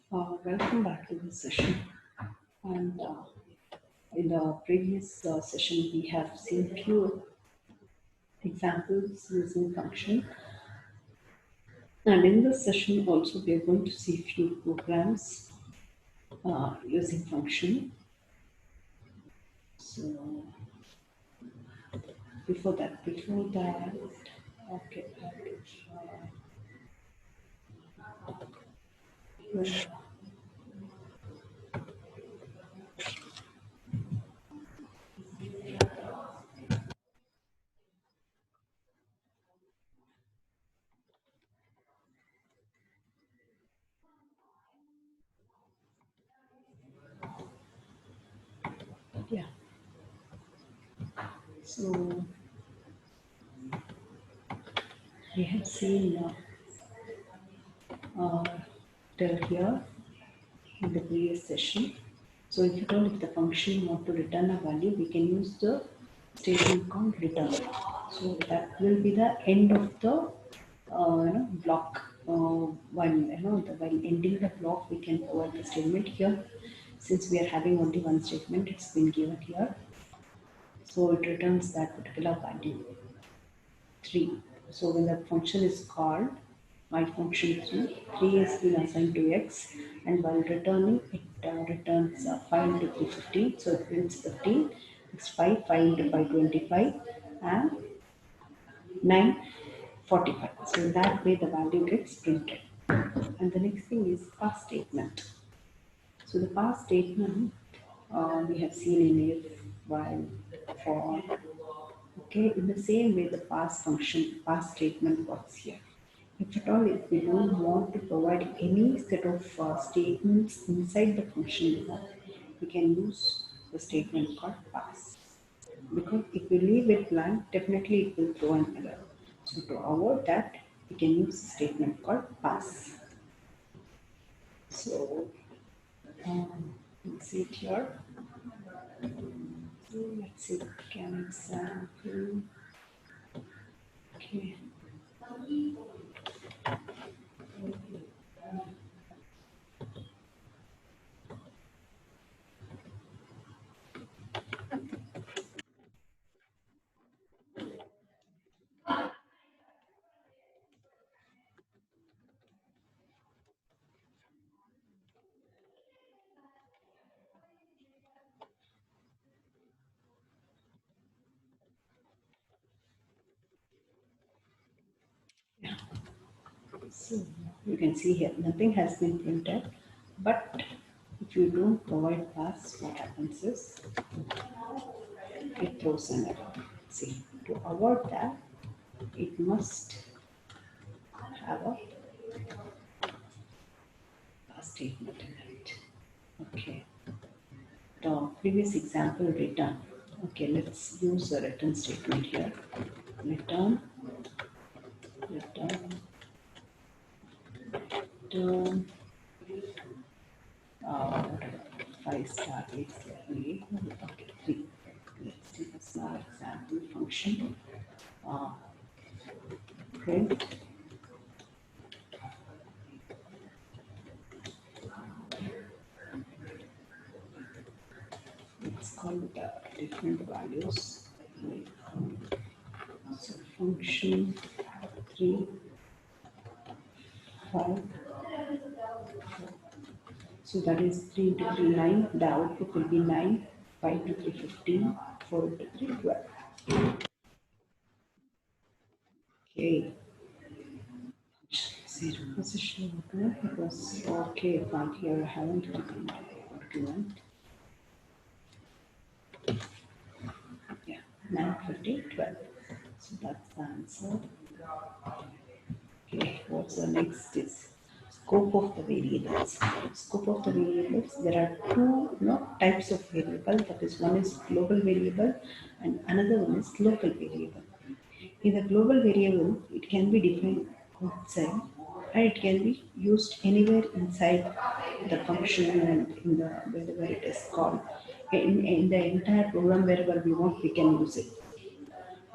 Welcome back to this session. And in the previous session, we have seen few examples using function. And in this session, also, we are going to see few programs using function. So, before that, okay. Well, yeah. So, we have seen till here in the previous session. So if at all, if the function want to return a value, we can use the statement called return. So that will be the end of the block. While ending the block, we can provide the statement here. Since we are having only one statement, it's been given here. So it returns that particular value 3. So when the function is called, my function 3 has been assigned to x, and while returning, it returns 5 into 3, 15. So it prints 15, it's 5, 5 into 5, 25, and 9, 45. So in that way, the value gets printed. And the next thing is pass statement. So the pass statement we have seen in if, while, for. Okay, in the same way, the pass function, pass statement works here. If at all, if we don't want to provide any set of statements inside the function block, we can use the statement called pass. Because if we leave it blank, definitely it will throw an error. So to avoid that, we can use the statement called pass. So let's see it here. So let's see an example. Okay. So you can see here nothing has been printed, but if you don't provide pass, what happens is it throws an error. See, to avoid that, it must have a pass statement in it. Okay. The previous example return. Okay, let's use a return statement here. Return, return, return, whatever, 5-star is okay, 3. Let's see a small example function. Print it's called different values. So function 3, 5. So that is 3 into 3, 9. The output will be 9, 5 to 3, 15, 4 into 3, 12. Okay. Zero position because okay, but here I haven't written argument. Yeah, 9, 15, 12. So that's the answer. Okay, what's the next is scope of the variables. Scope of the variables, there are two types of variable. That is, one is global variable and another one is local variable. In the global variable, it can be defined outside and it can be used anywhere inside the function and in the wherever it is called. In the entire program, wherever we want, we can use it.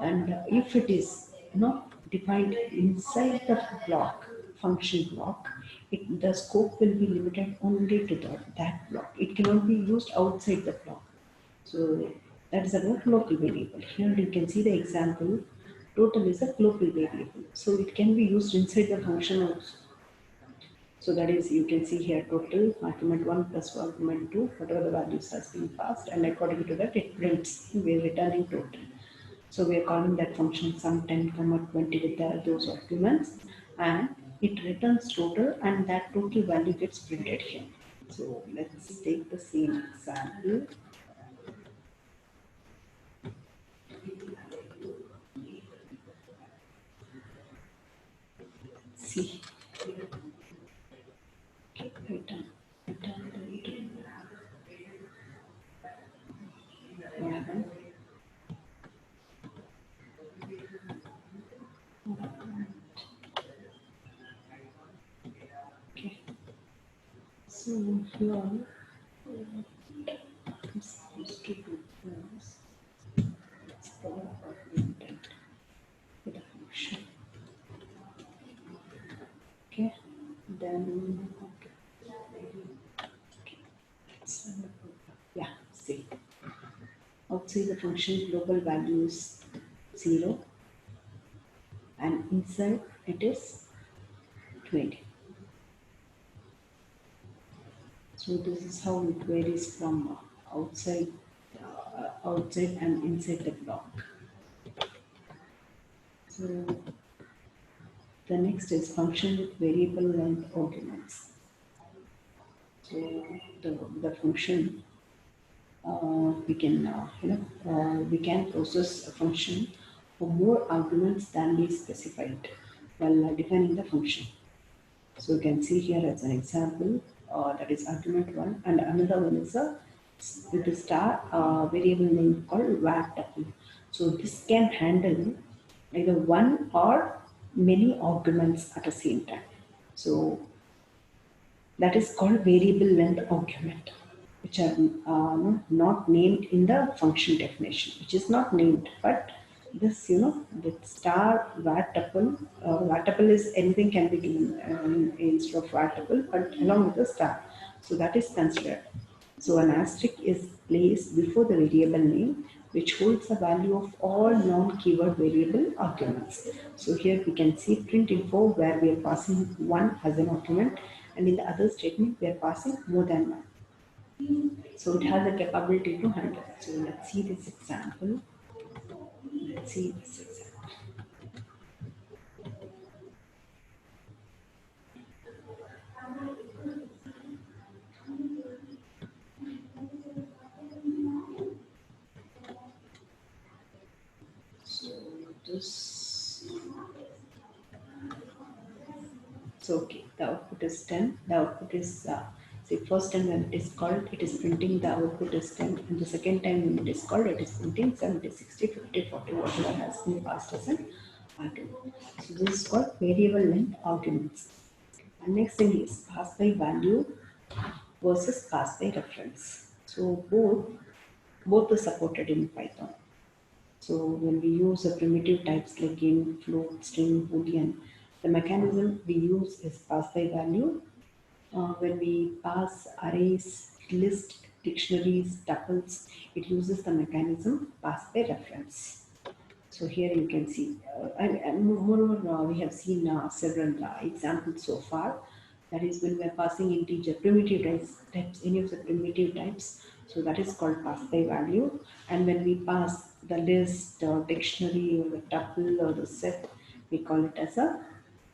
And if it is not defined inside the block, function block, the scope will be limited only to that block. It cannot be used outside the block. So that is about local variable. Here you can see the example. Total is a global variable. So it can be used inside the function also. So that is, you can see here total argument 1 plus argument 2, whatever the values has been passed, and according to that it prints, we are returning total. So we are calling that function sum 10, 20 with those arguments, and it returns total, and that total value gets printed here. So let's take the same example. See, okay, return the 11. Okay, so here this is to do this. Let's follow our intent with a function. Okay, then okay, yeah, see. Outside the function global value is 0 and inside it is 20. So this is how it varies from outside and inside the block. So the next is function with variable length arguments. So the function we can process a function for more arguments than we specified while defining the function. So you can see here as an example, that is argument 1, and another one is a with a star variable name called var tuple. So this can handle either one or many arguments at the same time. So that is called variable length argument, which are not named in the function definition, which is not named, but this, the star var tuple, var tuple is anything can be given instead of var tuple, but along with the star. So that is considered. So an asterisk is placed before the variable name, which holds the value of all non-keyword variable arguments. So here we can see print info where we are passing one as an argument, and in the other statement we are passing more than one. So it has the capability to handle. So let's see this example. Let's see this example. So this. So okay, the output is 10. The output is see, first time when it is called, it is printing the output is 10, and the second time when it is called, it is printing 70, 60, 50, 40, whatever has been passed as an argument. So this is called variable length arguments. And next thing is pass by value versus pass by reference. So both are supported in Python. So when we use a primitive types like int, float, string, boolean, the mechanism we use is pass by value. When we pass arrays, list, dictionaries, tuples, it uses the mechanism pass by reference. So here you can see, and moreover, we have seen several examples so far. That is when we are passing integer primitive types, any of the primitive types. So that is called pass by value. And when we pass the list or dictionary or the tuple or the set, we call it as a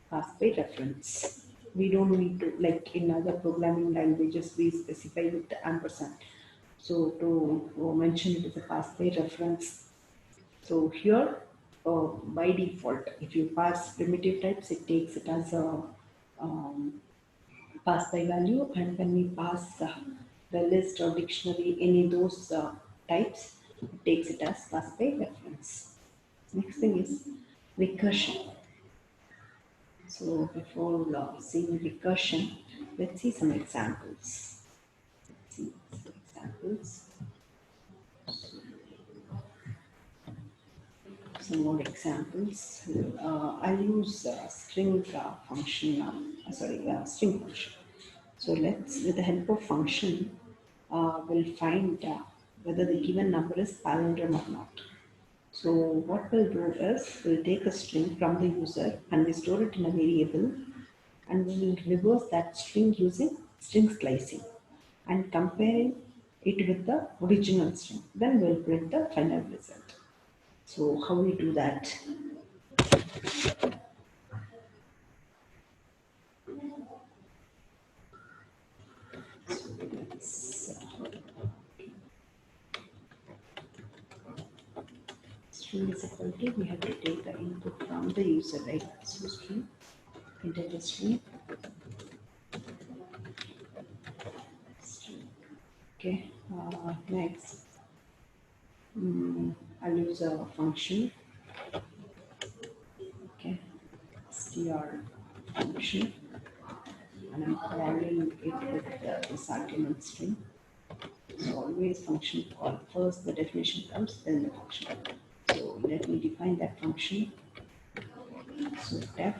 pass by reference. We don't need to, like in other programming languages, we specify with the ampersand. So to mention it as a pass by reference. So here, by default, if you pass primitive types, it takes it as a pass by value, and when we pass the list or dictionary, any of those types, it takes it as pass by reference. Next thing is recursion. So before seeing recursion, let's see some examples. Let's see some examples. some more examples. I'll use string function, string function. So let's, with the help of function, we'll find whether the given number is palindrome or not. So what we'll do is we'll take a string from the user and we store it in a variable, and we will reverse that string using string slicing and comparing it with the original string. Then we'll print the final result. So how we do that? Let's, string is equal to, we have to take the input from the user, right? So string, integer string, string. Okay, next, I'll use a function, okay, str function, and I'm calling it with this argument string. So always function call. First the definition comes, then the function. So let me define that function. So def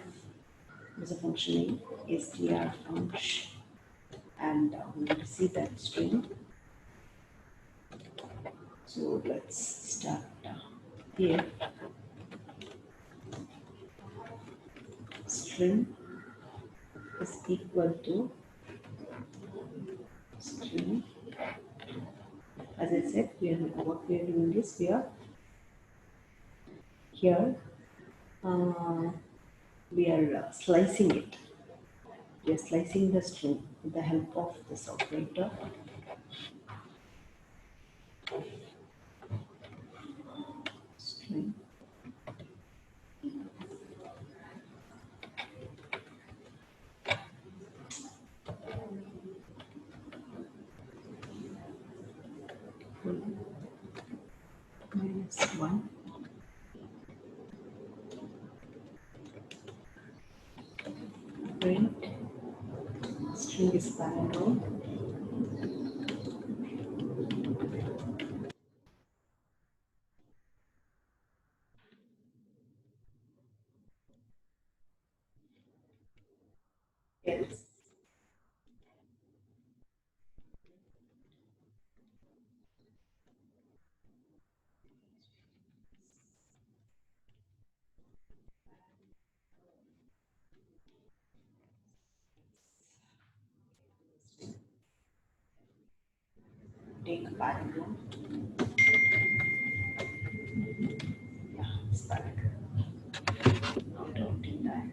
is a function name, str function, and we will receive that string. So let's start here. String is equal to string. As I said, what we are doing is we are here. We are slicing it. We are slicing the string with the help of this operator. String. Minus 1. Print string is palindrome. Else take a palindrome. Yeah, it's palindrome. Now counting that.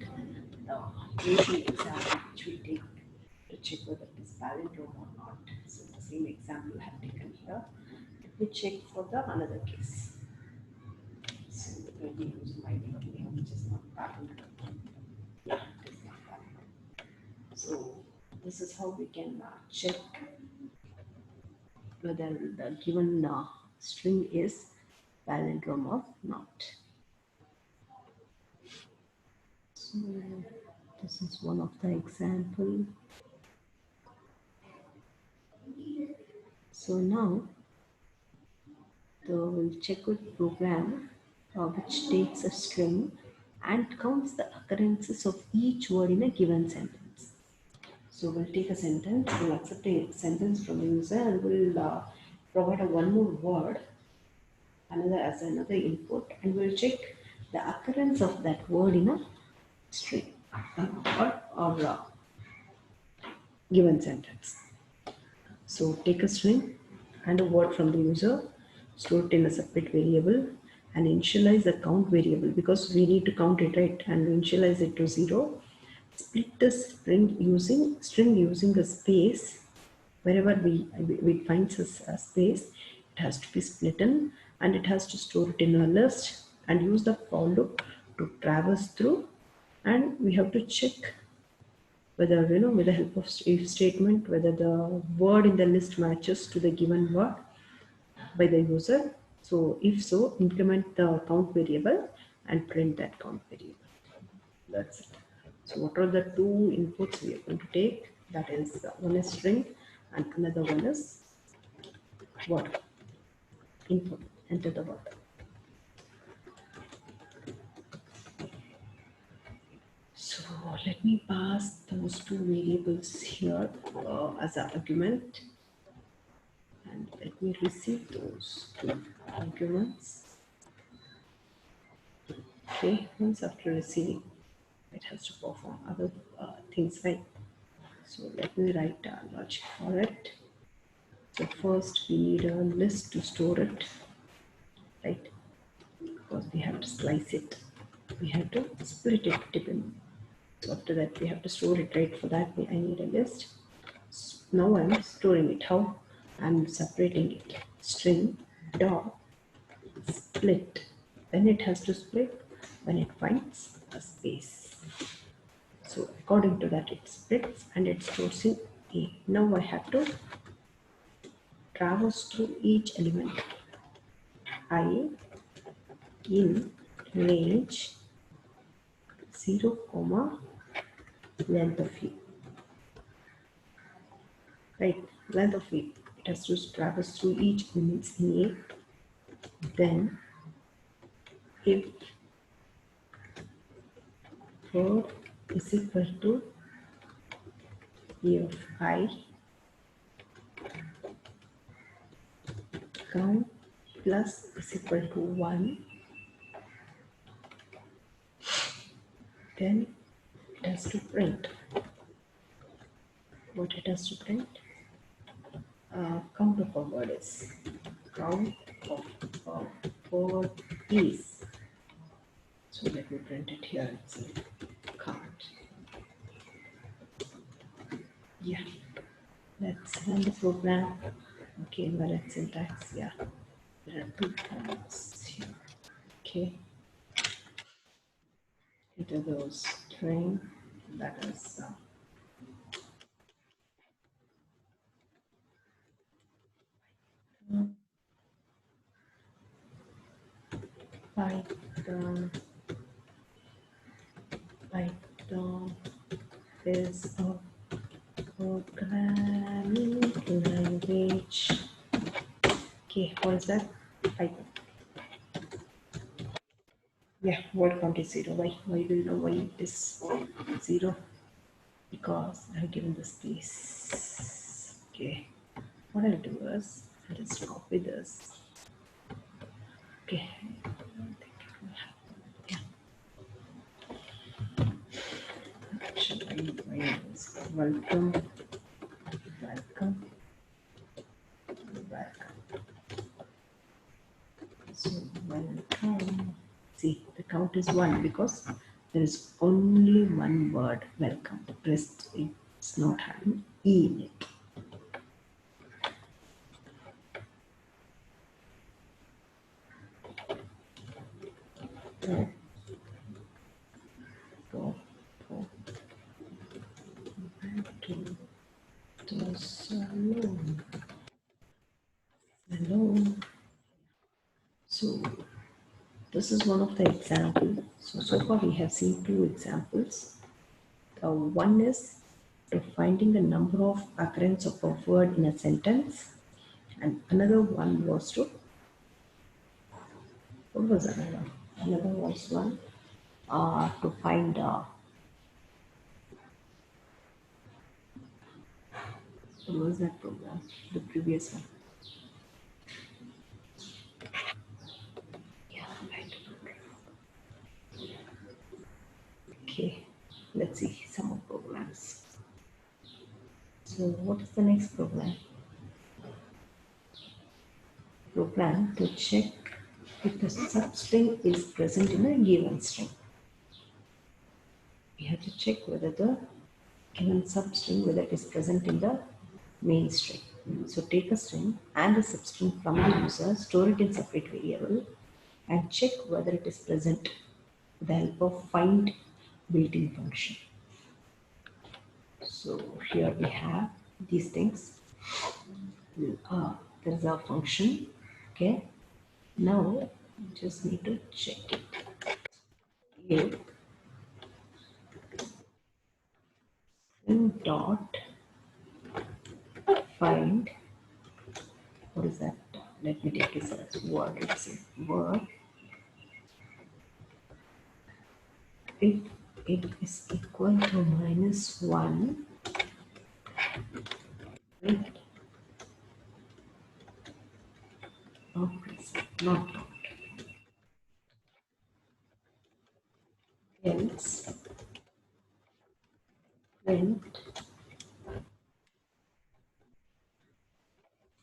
Now, usual example which we take to check whether it is palindrome or not. So the same example I have taken here. Let me check for the another case. So let me use my data which is not palindrome. Yeah, it is not palindrome. So this is how we can check whether the given string is palindrome or not. So this is one of the example. So now we'll check with program which takes a string and counts the occurrences of each word in a given sentence. So we'll take a sentence, we'll accept a sentence from the user, and we'll provide a one more word as another input, and we'll check the occurrence of that word in a string or given sentence. So take a string and a word from the user, store it in a separate variable, and initialize the count variable because we need to count it, right, and initialize it to 0. Split the string using a space. Wherever we find a space, it has to be split in, and it has to store it in a list and use the for loop to traverse through, and we have to check whether, with the help of if statement, whether the word in the list matches to the given word by the user. So if so, increment the count variable and print that count variable. That's it. So what are the two inputs we are going to take? That is, one is string and another one is word. Input, enter the word. let me pass those two variables here as an argument, and let me receive those two arguments. Okay, once after receiving, it has to perform other things, right? So let me write a logic for it. So first we need a list to store it, right? Because we have to slice it. We have to split it depending. So after that we have to store it, right? For that I need a list. Now I'm storing it. How? I'm separating it. String dot split. When it has to split, when it finds a space. So according to that it splits and it stores in A. Now I have to traverse through each element. I in range 0, length of E. Right, length of E. It has to traverse through each element in A. Then if for is equal to E of I, count plus is equal to 1, then it has to print. What it has to print? Count of a word is. Count of a word is. So let me print it here itself. Count. Yeah. Let's run the program. Okay, invalid syntax. Yeah. There are two comments here. Okay. Enter those string. That is Python. Python is a programming language. Okay, what is that? Python. Yeah, word count is 0. Why? Why do you know why it is 0? Because I have given the space. Okay, what I'll do is I'll just copy this. Okay, I don't think it will happen. Yeah, actually, welcome, welcome, welcome. So welcome. See, the count is 1 because there is only one word, welcome. The rest it's not having E in it. Go back to the salon. Salon. So this is one of the examples. So far we have seen two examples. One is to finding the number of occurrence of a word in a sentence, and another one was to, what was another? Another was one to find what was that program? The previous one. Yeah, right. Okay, let's see some more programs. So what is the next program? Program to check if the substring is present in a given string. We have to check whether the given substring, whether it is present in the main string. So take a string and a substring from the user, store it in separate variable, and check whether it is present with the help of find built-in function. So here we have these things. There is a function. Okay. Now just need to check it. If string dot find, what is that? Let me take this as word. Let's say word. If it is equal to -1, right? Not present, not dot. Else print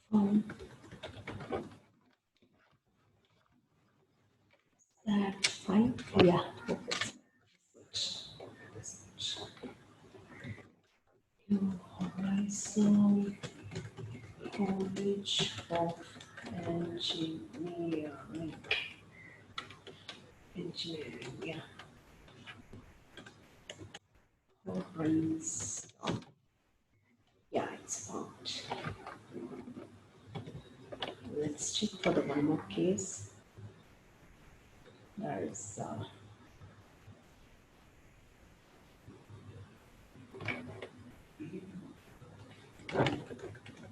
from that fine. Yeah, okay. Switch. Horizon College of Engineering. Engineering, yeah. Horizon. Yeah, it's found. Let's check for the one more case. There is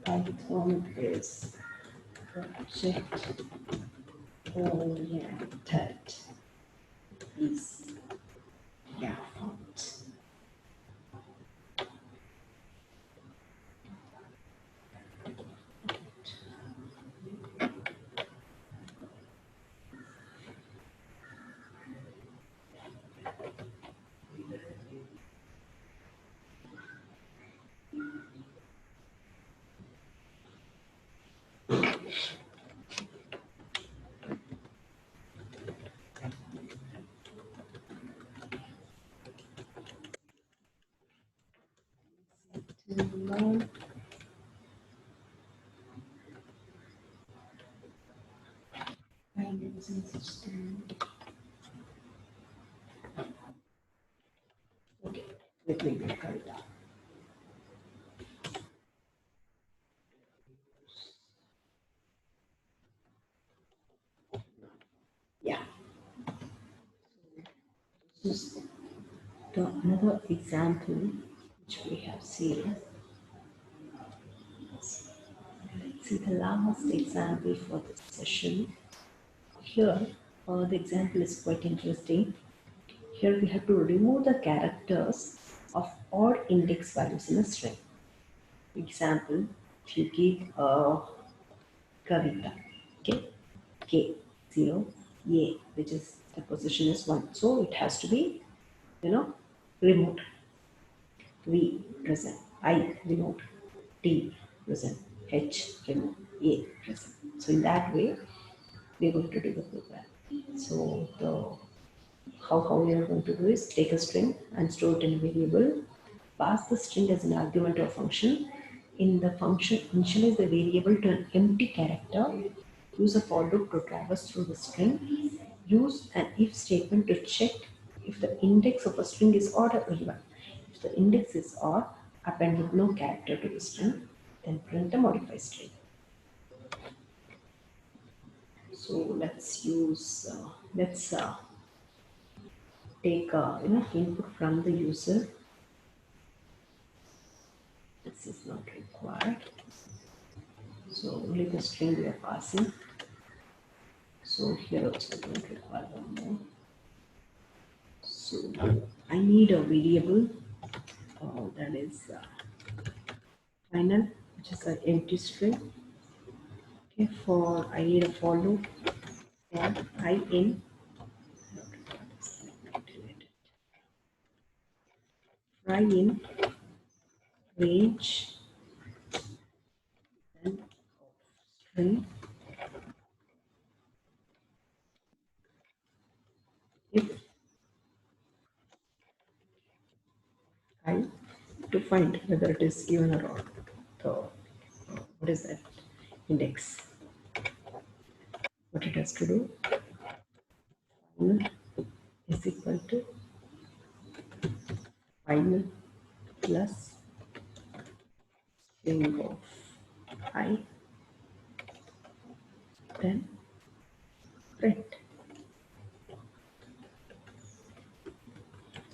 Python is project oriented is, yeah, found. Now, I'm using system. Okay, let me make it up. Yeah, this is the another example which we have seen. Let's see the last example for this session. Here, the example is quite interesting. Here we have to remove the characters of odd index values in a string. Example, if you give a Kavita, okay, K 0, A, which is the position is 1. So it has to be, removed. V present, I removed, T present, H removed, A present. So in that way, we are going to do the program. So how we are going to do is take a string and store it in a variable, pass the string as an argument to a function. In the function, initialize the variable to an empty character. Use a for loop to traverse through the string. Use an if statement to check if the index of a string is odd or even. If the index is odd, append with no character to the string, then print a modified string. So let's take input from the user. This is not required. So only the string we are passing. So here also we don't require one more. So I need a variable that is final, which is an empty string. Okay, for I need a for loop for I in try in range and string if I to find whether it is given or not. So what is that index? What it has to do? Final is equal to final plus string of I, then print.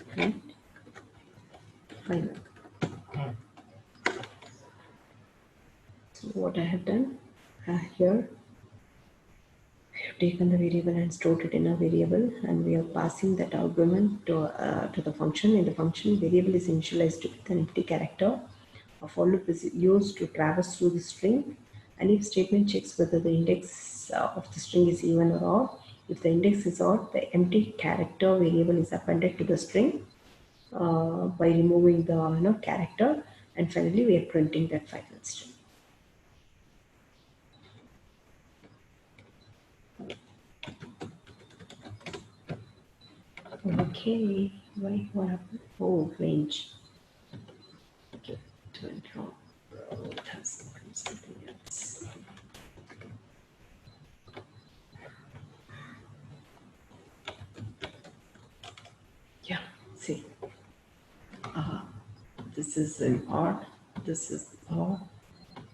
Print final. So what I have done here, taken the variable and stored it in a variable, and we are passing that argument to the function. In the function, variable is initialized with an empty character. A for loop is used to traverse through the string, and if statement checks whether the index of the string is even or odd. If the index is odd, the empty character variable is appended to the string by removing the character, and finally we are printing that final string. Okay, what happened? Oh, range. Okay, it went wrong. It has become something else. Yeah, see. This is an odd, this is odd,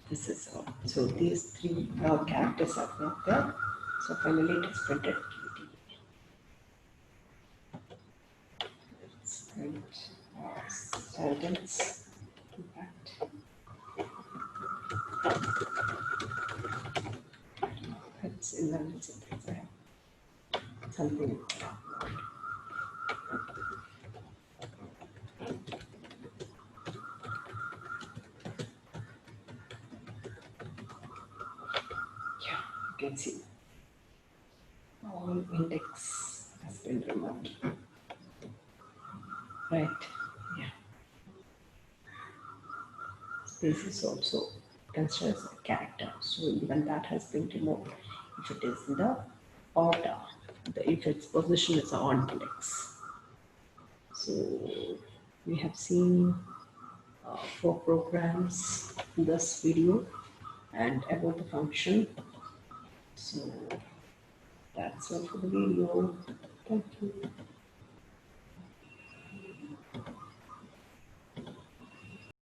this is odd. So these three characters are not there. So finally it is printed QT. Let's print sentence impact. That's in the sentence. I have something. Yeah, you can see all index has been removed. Right. Yeah. Space is also considered as a character. So even that has been removed if it is in the order, if its position is on index. So we have seen 4 programs in this video and about the function. So that's all for the video. Thank you.